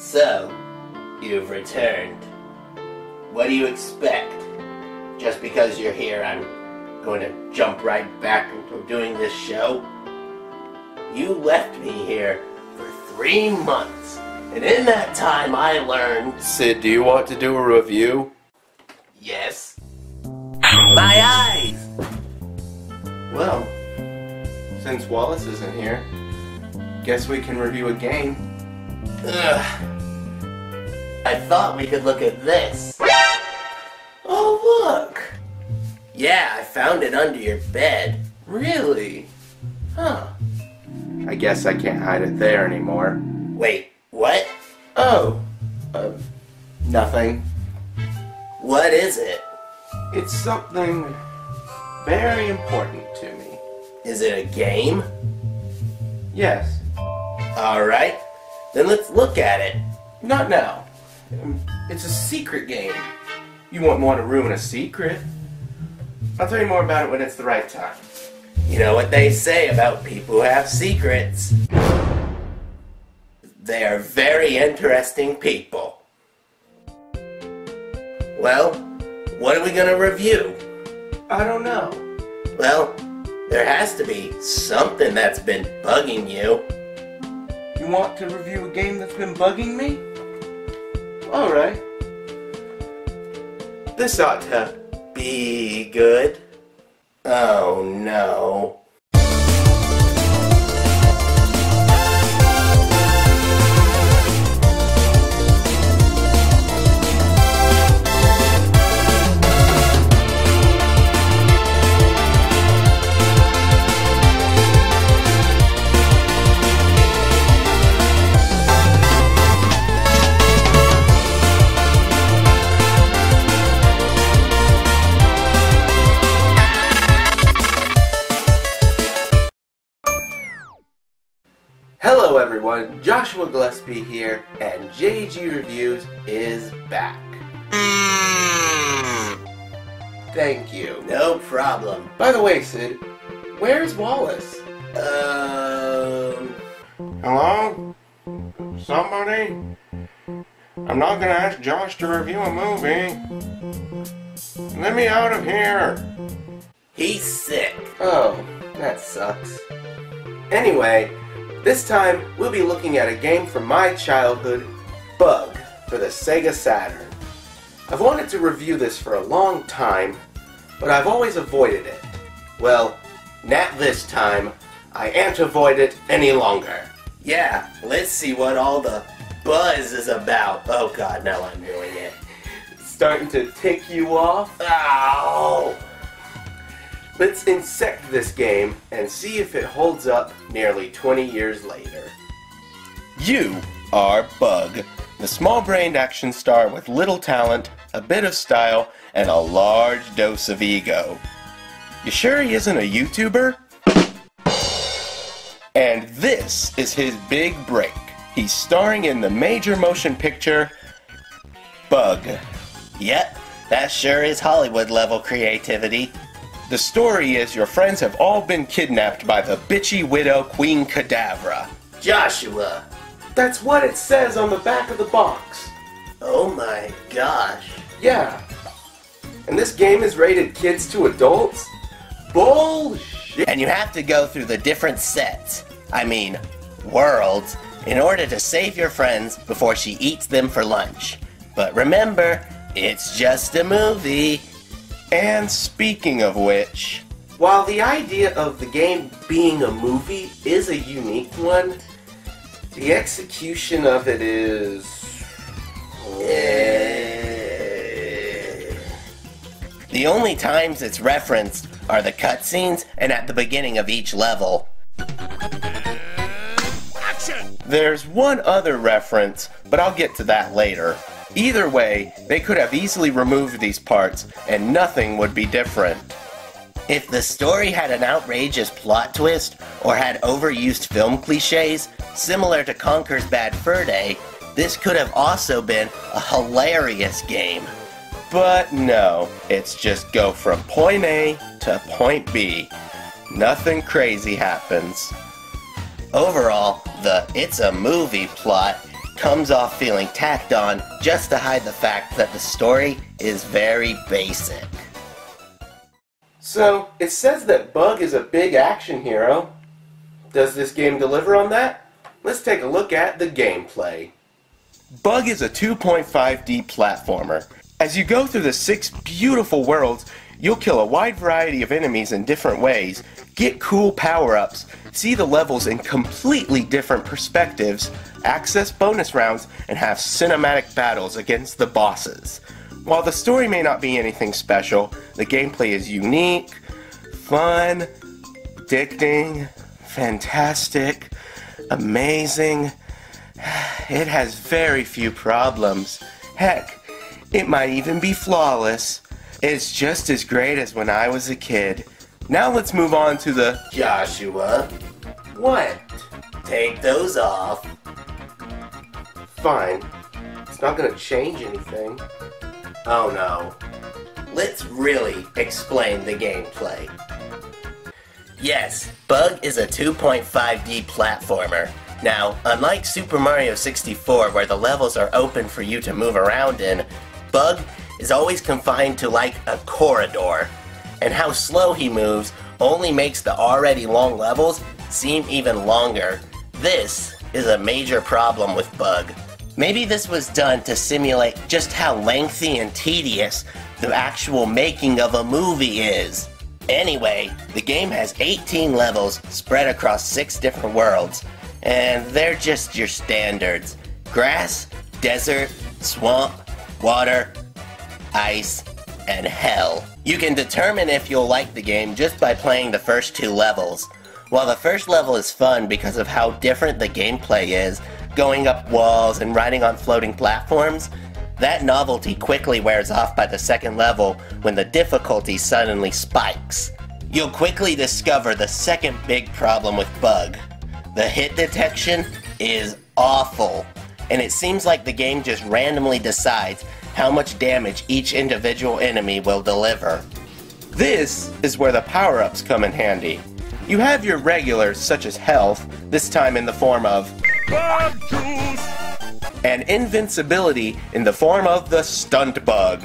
So, you've returned. What do you expect? Just because you're here, I'm going to jump right back into doing this show? You left me here for 3 months, and in that time I learned... Sid, do you want to do a review? Yes. My eyes! Well, since Wallace isn't here, guess we can review a game. Ugh. I thought we could look at this. Oh, look! Yeah, I found it under your bed. Really? Huh. I guess I can't hide it there anymore. Wait, what? Oh, nothing. What is it? It's something very important to me. Is it a game? Yes. Alright, then let's look at it. Not now. It's a secret game. You wouldn't want to ruin a secret. I'll tell you more about it when it's the right time. You know what they say about people who have secrets. They are very interesting people. Well, what are we gonna review? I don't know. Well, there has to be something that's been bugging you. You want to review a game that's been bugging me? Alright. This ought to Be good. Oh no. Hello everyone, Joshua Gillespie here, and JG Reviews is back. Thank you. No problem. By the way, Sid, where's Wallace? Hello? Somebody? I'm not gonna ask Josh to review a movie. Let me out of here. He's sick. Oh, that sucks. Anyway, this time we'll be looking at a game from my childhood, Bug, for the SEGA Saturn. I've wanted to review this for a long time, but I've always avoided it. Well, not this time. I ain't avoid it any longer. Yeah, let's see what all the buzz is about. Oh god, now I'm doing it. It's starting to tick you off? Ow! Let's insect this game and see if it holds up nearly 20 years later. You are Bug, the small-brained action star with little talent, a bit of style, and a large dose of ego. You sure he isn't a YouTuber? And this is his big break. He's starring in the major motion picture, Bug. Yep, that sure is Hollywood-level creativity. The story is your friends have all been kidnapped by the bitchy widow Queen Cadavra. Joshua! That's what it says on the back of the box. Oh my gosh. Yeah. And this game is rated kids to adults? Bullshit! And you have to go through the different sets, worlds, in order to save your friends before she eats them for lunch. But remember, it's just a movie. And speaking of which, while the idea of the game being a movie is a unique one, the execution of it is... The only times it's referenced are the cutscenes and at the beginning of each level. Action! There's one other reference, but I'll get to that later. Either way, they could have easily removed these parts, and nothing would be different. If the story had an outrageous plot twist, or had overused film cliches, similar to Conker's Bad Fur Day, this could have also been a hilarious game. But no, it's just go from point A to point B. Nothing crazy happens. Overall, the "it's a movie" plot comes off feeling tacked on just to hide the fact that the story is very basic. So, it says that Bug is a big action hero. Does this game deliver on that? Let's take a look at the gameplay. Bug is a 2.5D platformer. As you go through the 6 beautiful worlds, you'll kill a wide variety of enemies in different ways, get cool power-ups, see the levels in completely different perspectives, access bonus rounds, and have cinematic battles against the bosses. While the story may not be anything special, the gameplay is unique, fun, addicting, fantastic, amazing. It has very few problems. Heck, it might even be flawless. It's just as great as when I was a kid. Now let's move on to the... Joshua, What? take those off. Fine. It's not gonna change anything. Oh no. Let's really explain the gameplay. Yes, Bug is a 2.5D platformer. Now, unlike Super Mario 64 where the levels are open for you to move around in, Bug is always confined to like a corridor. And how slow he moves only makes the already long levels seem even longer. This is a major problem with Bug. Maybe this was done to simulate just how lengthy and tedious the actual making of a movie is. Anyway, the game has 18 levels spread across 6 different worlds, and they're just your standards. Grass, desert, swamp, water, ice, and hell. You can determine if you'll like the game just by playing the first 2 levels. While the first level is fun because of how different the gameplay is, going up walls and riding on floating platforms, that novelty quickly wears off by the second level when the difficulty suddenly spikes. You'll quickly discover the second big problem with Bug. The hit detection is awful, and it seems like the game just randomly decides how much damage each individual enemy will deliver. This is where the power-ups come in handy. You have your regulars such as health, this time in the form of Bug Juice, and invincibility in the form of the Stunt Bug.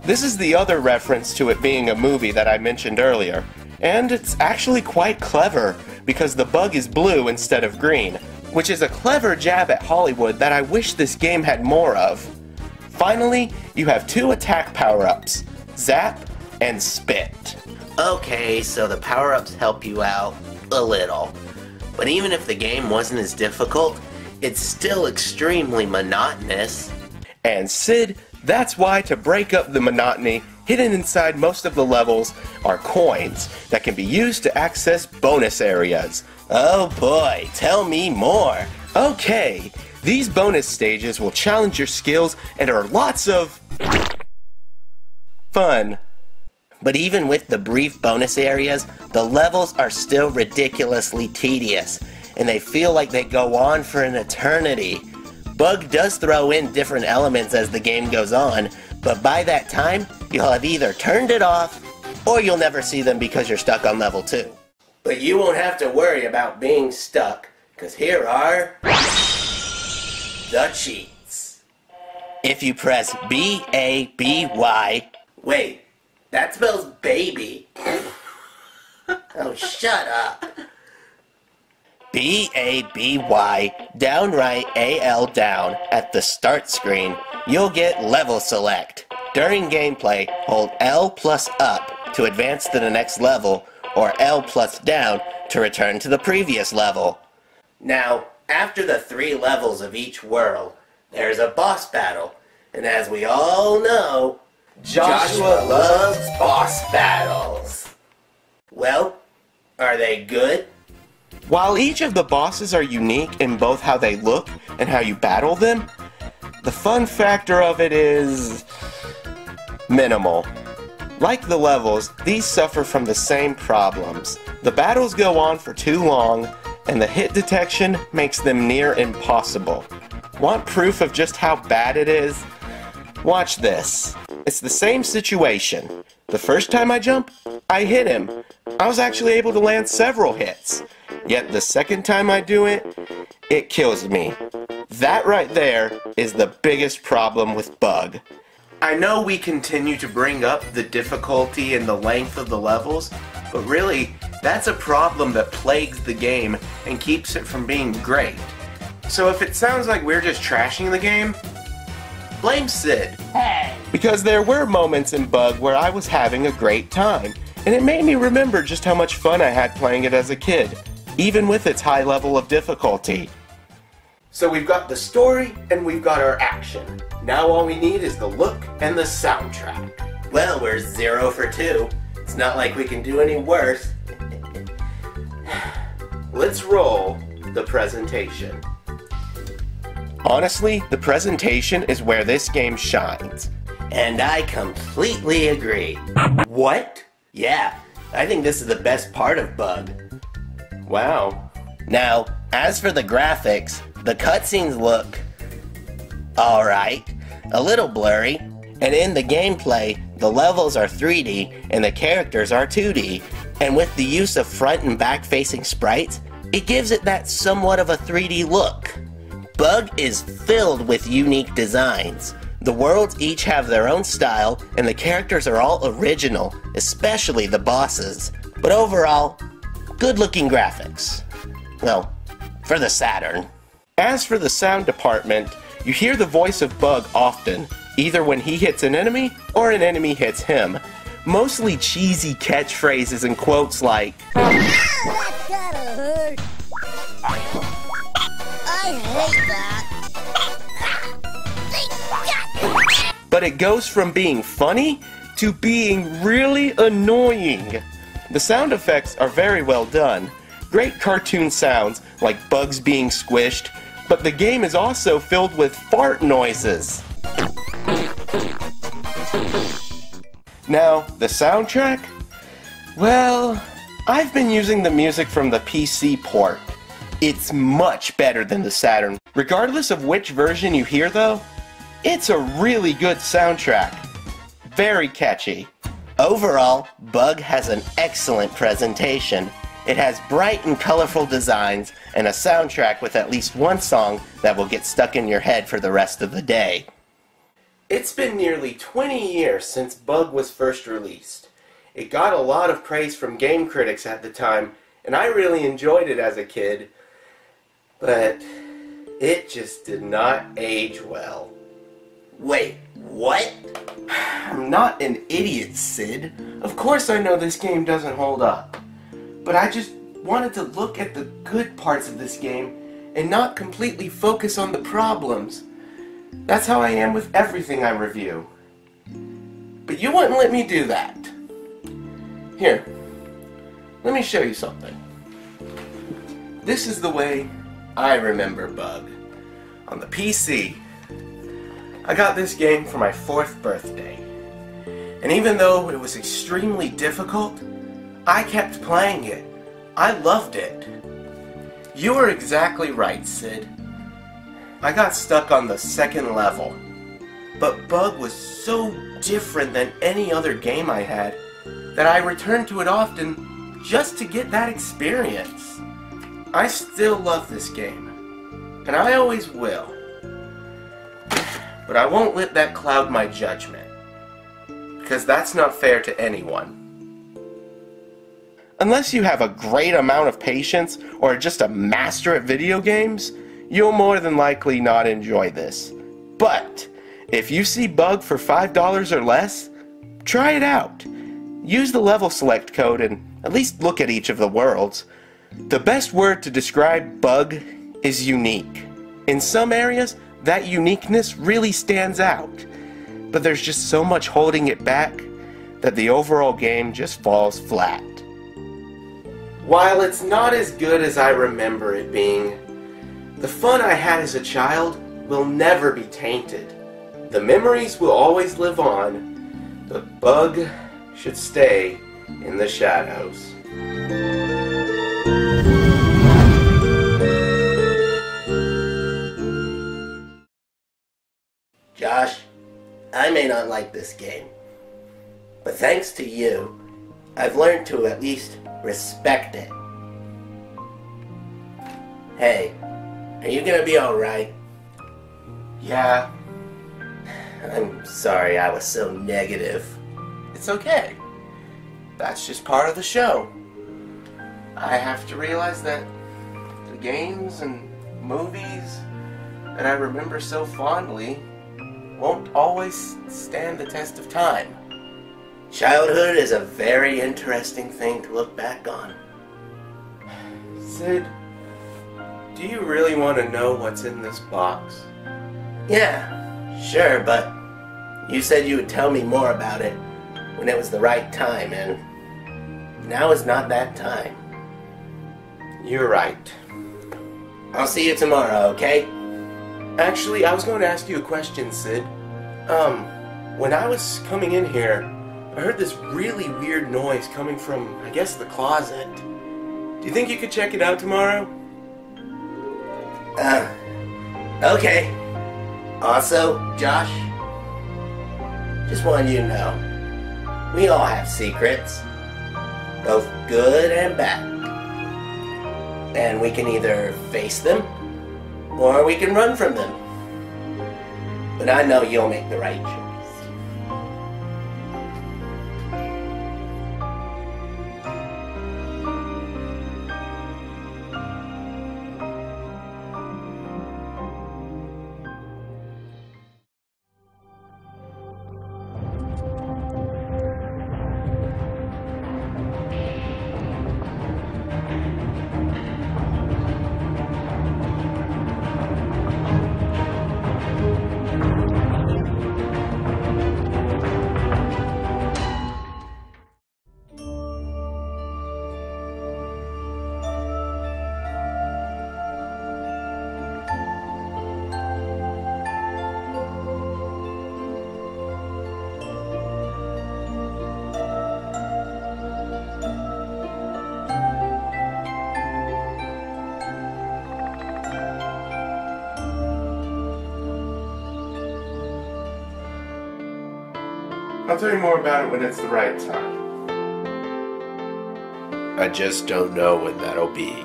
This is the other reference to it being a movie that I mentioned earlier, and it's actually quite clever because the bug is blue instead of green, which is a clever jab at Hollywood that I wish this game had more of. Finally, you have 2 attack power-ups, Zap and Spit. Okay, so the power-ups help you out a little. But even if the game wasn't as difficult, it's still extremely monotonous. And Sid, that's why to break up the monotony, hidden inside most of the levels are coins that can be used to access bonus areas. Oh boy, tell me more. Okay, these bonus stages will challenge your skills and are lots of fun. But even with the brief bonus areas, the levels are still ridiculously tedious, and they feel like they go on for an eternity. Bug does throw in different elements as the game goes on, but by that time, you'll have either turned it off, or you'll never see them because you're stuck on level 2. But you won't have to worry about being stuck, because here are the cheats. If you press B-A-B-Y... Wait, that spells baby. Oh, shut up. B-A-B-Y, downright A-L down, at the start screen, you'll get level select. During gameplay, hold L plus up to advance to the next level, or L plus down to return to the previous level. Now, after the 3 levels of each world, there's a boss battle, and as we all know, Joshua loves boss battles. Well, are they good? While each of the bosses are unique in both how they look and how you battle them, the fun factor of it is minimal. Like the levels, these suffer from the same problems. The battles go on for too long, and the hit detection makes them near impossible. Want proof of just how bad it is? Watch this. It's the same situation. The first time I jump, I hit him. I was actually able to land several hits. Yet the second time I do it, it kills me. That right there is the biggest problem with Bug. I know we continue to bring up the difficulty and the length of the levels, but really, that's a problem that plagues the game and keeps it from being great. So if it sounds like we're just trashing the game, blame Sid. Hey! Because there were moments in Bug where I was having a great time, and it made me remember just how much fun I had playing it as a kid, even with its high level of difficulty. So we've got the story and we've got our action. Now all we need is the look and the soundtrack. Well, we're 0 for 2. It's not like we can do any worse. Let's roll the presentation. Honestly, the presentation is where this game shines. And I completely agree. What? Yeah, I think this is the best part of Bug. Wow. Now, as for the graphics, the cutscenes look alright, a little blurry, and in the gameplay, the levels are 3D and the characters are 2D, and with the use of front and back facing sprites, it gives it that somewhat of a 3D look. Bug is filled with unique designs. The worlds each have their own style, and the characters are all original, especially the bosses. But overall, good-looking graphics. Well, for the Saturn. As for the sound department, you hear the voice of Bug often, either when he hits an enemy or an enemy hits him. Mostly cheesy catchphrases and quotes like, That gotta hurt. I hate that. but it goes from being funny to being really annoying. The sound effects are very well done. Great cartoon sounds like bugs being squished, but the game is also filled with fart noises. Now, the soundtrack? Well, I've been using the music from the PC port. It's much better than the Saturn. Regardless of which version you hear though, it's a really good soundtrack. Very catchy. Overall, Bug has an excellent presentation. It has bright and colorful designs and a soundtrack with at least one song that will get stuck in your head for the rest of the day. It's been nearly 20 years since Bug was first released. It got a lot of praise from game critics at the time, and I really enjoyed it as a kid, but it just did not age well. Wait, what? I'm not an idiot, Sid. Of course I know this game doesn't hold up. But I just wanted to look at the good parts of this game and not completely focus on the problems. That's how I am with everything I review. But you wouldn't let me do that. Here, let me show you something. This is the way I remember Bug. On the PC, I got this game for my 4th birthday. And even though it was extremely difficult, I kept playing it. I loved it. You were exactly right, Sid. I got stuck on the 2nd level. But Bug was so different than any other game I had that I returned to it often just to get that experience. I still love this game, and I always will. But I won't let that cloud my judgment, because that's not fair to anyone. Unless you have a great amount of patience or are just a master at video games, you'll more than likely not enjoy this. But if you see Bug for $5 or less, try it out. Use the level select code and at least look at each of the worlds. The best word to describe Bug is unique. In some areas, that uniqueness really stands out. But there's just so much holding it back that the overall game just falls flat. While it's not as good as I remember it being, the fun I had as a child will never be tainted. The memories will always live on, but Bug should stay in the shadows. Josh, I may not like this game, but thanks to you, I've learned to at least respect it. Hey, Are you gonna be alright? Yeah, I'm sorry I was so negative. it's okay. That's just part of the show. I have to realize that the games and movies that I remember so fondly won't always stand the test of time. Childhood is a very interesting thing to look back on. Sid, do you really want to know what's in this box? Yeah, sure, but you said you would tell me more about it when it was the right time, and now is not that time. You're right. I'll see you tomorrow, okay? Actually, I was going to ask you a question, Sid. When I was coming in here, I heard this really weird noise coming from, I guess, the closet. Do you think you could check it out tomorrow? Okay. Also, Josh, just wanted you to know, we all have secrets, both good and bad. And we can either face them, or we can run from them. But I know you'll make the right choice. I'll tell you more about it when it's the right time. I just don't know when that'll be.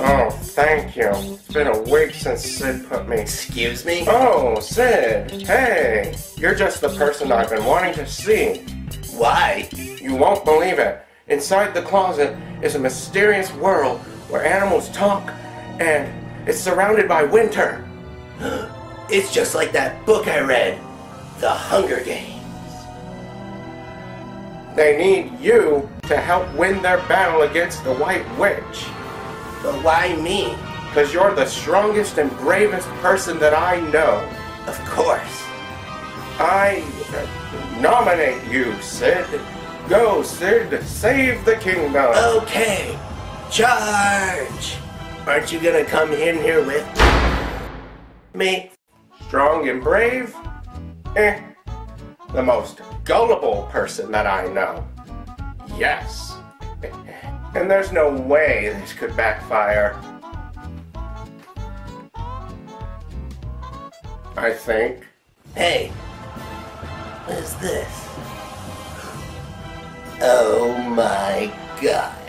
Oh, thank you. It's been a week since Sid put me. Excuse me? Oh, Sid. Hey, you're just the person I've been wanting to see. Why? You won't believe it. Inside the closet is a mysterious world where animals talk, and it's surrounded by winter. It's just like that book I read, The Hunger Games. They need you to help win their battle against the White Witch. But why me? Because you're the strongest and bravest person that I know. Of course. I nominate you, Sid. Go, Sid. Save the kingdom. Okay. Charge! Aren't you gonna come in here with me? Strong and brave? The most gullible person that I know. Yes. And there's no way this could backfire. I think. Hey, what is this? Oh my God.